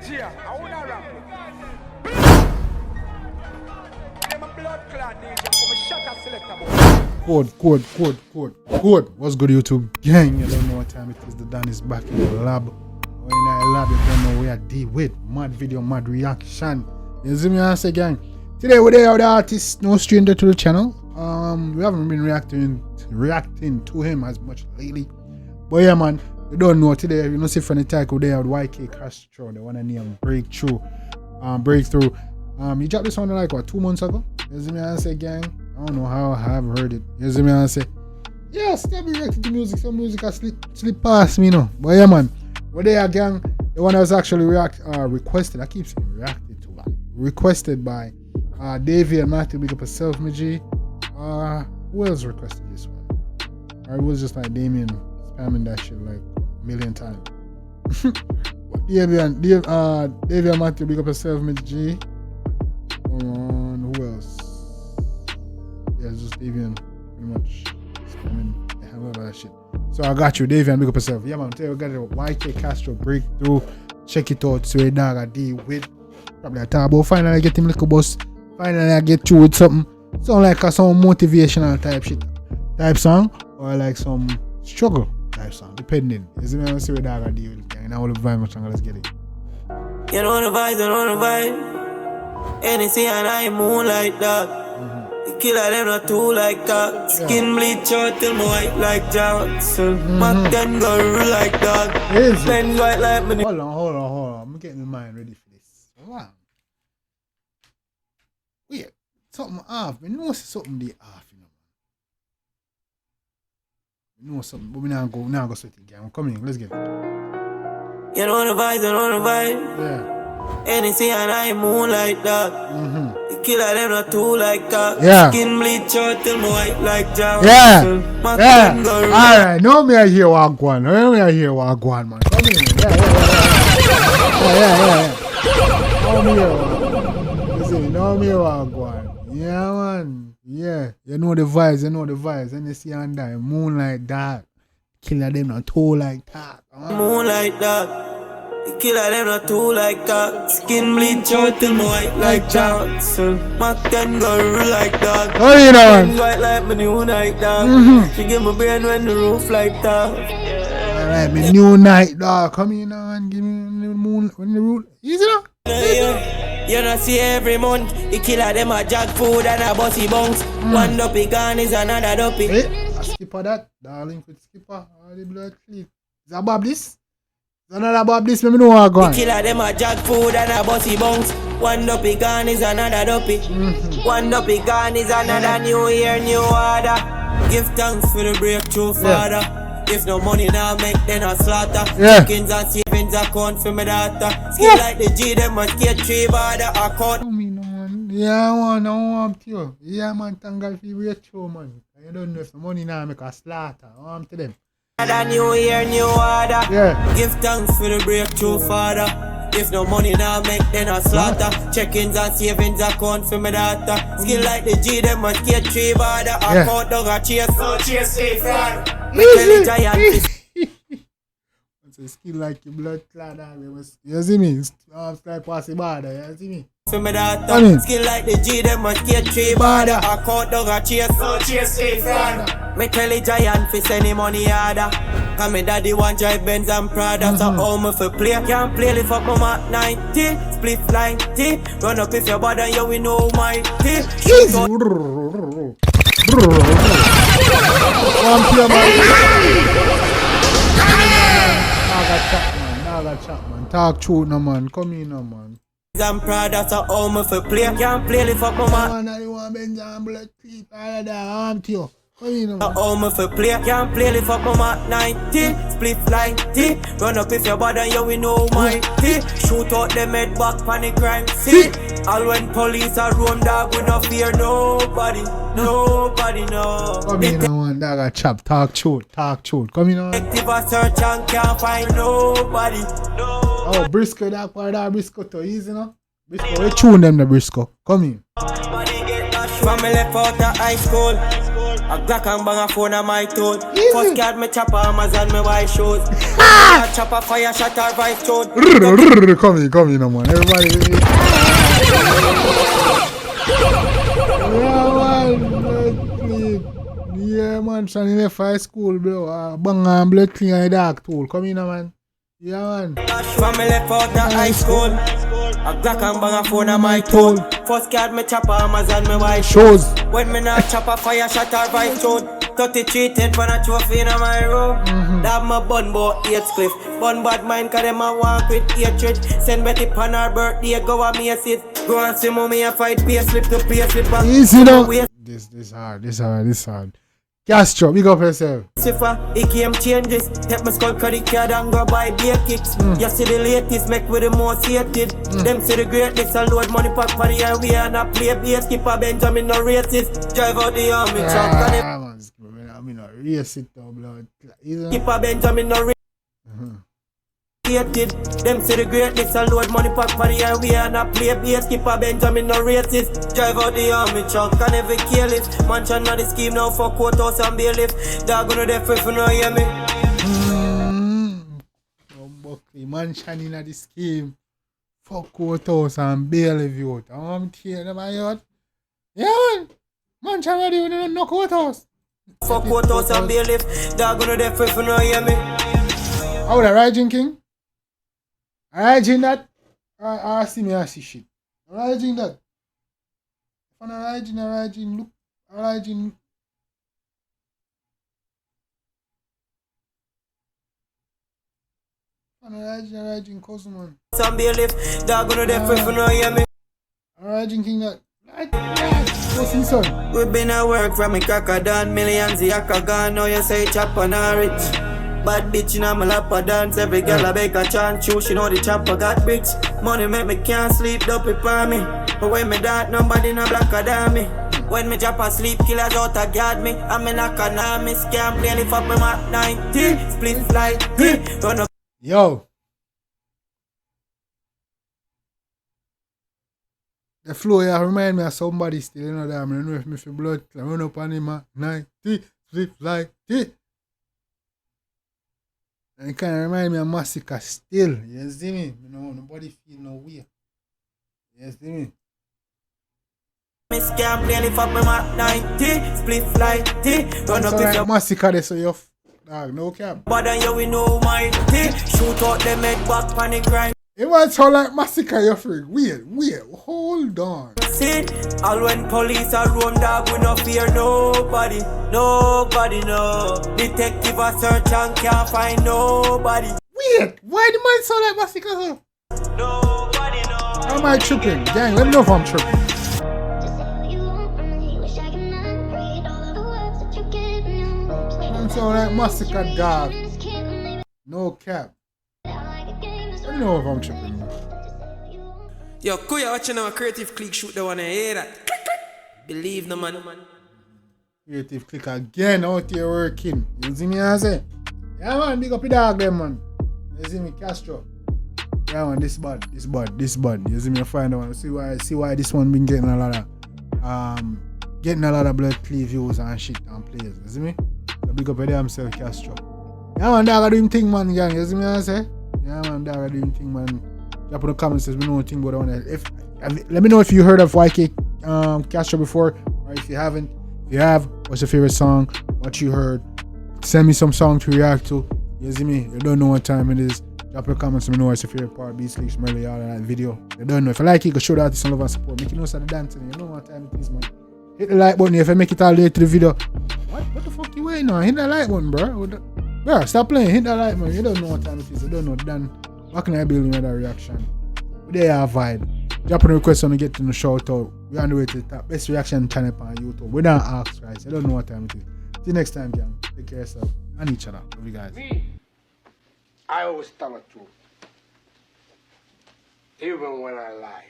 DJ, I wanna rap. I'm a blood clot DJ, I'm a shutter selector. Code. What's good, YouTube gang? You don't know what time it is. The Dan is back in the lab. We're in the lab, you don't know where I deal with. Mad video, mad reaction. You see me, I say, gang. Today we're there with the artist, no stranger to the channel. We haven't been reacting to him as much lately. But yeah, man, you don't know today. You know, see from the title there with Kastro, the one I name Breakthrough. He dropped this one like what, 2 months ago. You see me, I say, gang. I don't know how I have heard it. You see me, I say, yeah, still be reacting to music. Some music has slip past me, you know. But yeah, man, we're there, gang. The one that was actually requested. I keep saying reacted to, like, requested by Davey and Matthew. Big up yourself, my G. Who else requested this one? Or it was just like Damien spamming that shit like a million times. Davey and Matthew, big up yourself, my G. Who else? Yeah, it's just Davey and pretty much spamming the hell out of that shit. So I got you, Davey, and big up yourself. Yeah, man, tell you, we got it. Kastro Breakthrough. Check it out. So, dog, I deal with. Probably a talk about finally I get him little bus. Finally I get through with something. Sound like some motivational type shit. Type song. Or like some struggle type song. Depending. You see me, I see what dog I deal with. And I will vibe much longer. Let's get it. You know the vibe, you know the vibe. Anything and I moonlight dog. The killer them not too like that. Skin bleach out till my white like Johnson. Mac 10 go real like that. Lens white like me. Hold on. I'm getting my mind ready for this. Wow. Wait, something off. I know something they off, you know. I know something, but we now go sweat it again. Come in, let's get it. You know the vibe, you know the vibe. Yeah. Anything and I moonlight dog. The killer them not too like that. Yeah. Skin bleach out till my white like Johnson. Yeah. Alright, no me I hear what go on. No me I hear what go on, man. Come in. Yeah. No me what go on. Yeah, man. Yeah. You know the vibes. And you see and die. Moonlight dark. Killer them not too like that. Moonlight dog. The killer them not too like that. Skin bleach out till my white like Johnson. Mac 10 go real like that. Oh, you know. White like my new night dog. She give me brain when the roof like that. Alright, my new night dog. Come in now and give me the moon when the roof. Easy now. Yeah. You know see every month the killer them a jack food and a bossy bounce. One dopey gone is another dopey. Hey, a skipper that. Darling with skipper. All the blood clean. Is that Bob this? Another about this, me know how go on. The killer them a jack food and a bossy bounce. One dopey gone is another dopey. One dopey gone is another new year, new order. Give thanks for the breakthrough, father. If no money now make then a slaughter. Chickens and savings account for my daughter. Skill like the G, them must get 3 border account. Yeah, man, I want you. Yeah, man, thank God for the breakthrough, man. You don't know if the money now make a slaughter. I want to them. Another new year, new order. Give thanks for the breakthrough, father. If no money now make then a slaughter. Check-ins and savings account for my daughter. Skill like the G, them must get 3 border account. Dog a chase, no chase, stay far. It's a skill like your blood clot. You see me? It's like passing border. You see me? For my daughter, skill like the G, them must get 3 border account. Dog a chase, no chase, stay far. Me tell the giant fi send him money harder. Cause me daddy want drive Benz and Prada. So how me fi play? Can't play lift up my Mac 90. Split 90. Run up if your body you we know my tea. Naga chat man. Talk truth no man. Come in no man. I'm proud that's how me fi play. Can't play lift up my Mac. Man, I want Benz and blood cleat. All of that arm to you. How me fi play? Can't play lift up my Mac 90. Split 90. Run up if your body you we know my tea. Shoot out them head back pan the crime scene. All when police are roam dog we no fear nobody. Nobody know. Come in no one dog a chop. Talk truth. Come in on. Detective a search and can't find nobody. Oh, Briscoe that part of Briscoe too easy no? Briscoe, we tune them the Briscoe. Come in. From me left out of high school. A Glock and bang a phone on my toes. First card me chop Amazon me buy shoes. Chop a fire shot or vice tone. Come in, no man. Everybody. Yeah, man. Son in the high school, bro. Bang and blood clean and dark tool. Come in, man. Yeah, man. Family left out the high school. A Glock and bang a phone on my tone. First card me chop Amazon me white Shows. When me not chop a fire shot or vice tone. 33 10 for a trophy in my room. That my bun bout 8 cliff. Bun bad mind cause them a walk with hatred. Send Betty pan her birthday go a me a sit. Go and see mommy a fight pay slip to pay slip back. Easy now. This hard. Kastro, big up yourself. Cipher, it came changes. Take my skull credit card and go buy beer kicks. You see the latest, make with the most hated. Them see the greatness and load money pack for the and we are not play bass. Skipper Benjamin no racist. Drive out the army truck and it. I mean, no racist though, blood. Skipper Benjamin no racist. Them see the greatness and load money pack for the and we are not play bass. Skipper Benjamin no racist. Drive out the army truck and every careless. Mansion not the scheme now for courthouse and bailiff. Dog gonna death if you no hear me. Mansion in the scheme for courthouse and bailiff youth. I'm tearing them out. Yeah, man. Mansion ready with no courthouse. For courthouse and bailiff. Dog gonna death if you no hear me. How the Raging King? Raging that? I see me, I see shit. Raging that? If I'm raging, look. Raging. Raging cousin, man. Some bailiff, dog gonna death if you no hear me. Raging King that. What's his son? We been at work from me cracker down. Millions of yaka gone. Now you say chop on a rich. Bad bitch in my lap a dance. Every girl I beg a chance. She know the chopper got bricks. Money make me can't sleep, don't prepare me. But when me dark, nobody no black a damn me. When me drop a sleep, killers out a guard me. I'm in a canal, me scam, play lift up me Mac 90. Split flight, run up. Yo. The flow here remind me of somebody still, you know that. I don't know if me feel blood, I run up on him at 90, split flight. And it kind of remind me of Massacre still. You see me? You know, nobody feel no way. You see me? Me scam, play lift up me Mac 90. Split flight, run up with your Massacre there, so you're dog, no cap. But then you we know my shoot out them head back panic crime. It was so like Massacre, you're freak. Wait, hold on. All when police are roam dog, we no fear nobody. Nobody no. Detective a search and can't find nobody. Wait, why the man sound like Massacre? So? Nobody no. Am I tripping? Gang, let me know if I'm tripping. I'm so like Massacre dog. No cap. Let me know if I'm tripping. Yo, Kuya watching our creative click shoot the one and hear that. Believe no man. Creative click again out here working. You see me I say? Yeah man, big up the dog them man. You see me, Kastro. Yeah man, this bad. You see me, I find out. See why this one been getting a lot of blood play views and shit and plays. You see me? So big up the himself, Kastro. Yeah man, dog do him thing man, gang. You see me I say? Yeah man, dog do him thing man. Drop in the comments says we know anything about that. Let me know if you heard of YK Kastro before, or if you haven't. If you have, what's your favorite song? What you heard? Send me some song to react to. You see me? You don't know what time it is. Drop your comments. Let me know what's your favorite part. Beats, leaks, melody, all of that video. You don't know. If you like it, go show the artist some love and support. Make you know the dancing. You know what time it is, man. Hit the like button if you make it all the way to the video. What the fuck you waiting on? Hit that like button, bro. Bro, stop playing. Hit that like, man. You don't know what time it is. You don't know. Dan. How can I build another reaction? But there you have vibe. Drop a request on to get to the shout out. We're on the way to the top. Best reaction channel on YouTube. We don't ask, guys. I don't know what time it is. See you next time, gang. Take care of yourself and each other. Love you guys. Me, I always tell the truth. Even when I lie.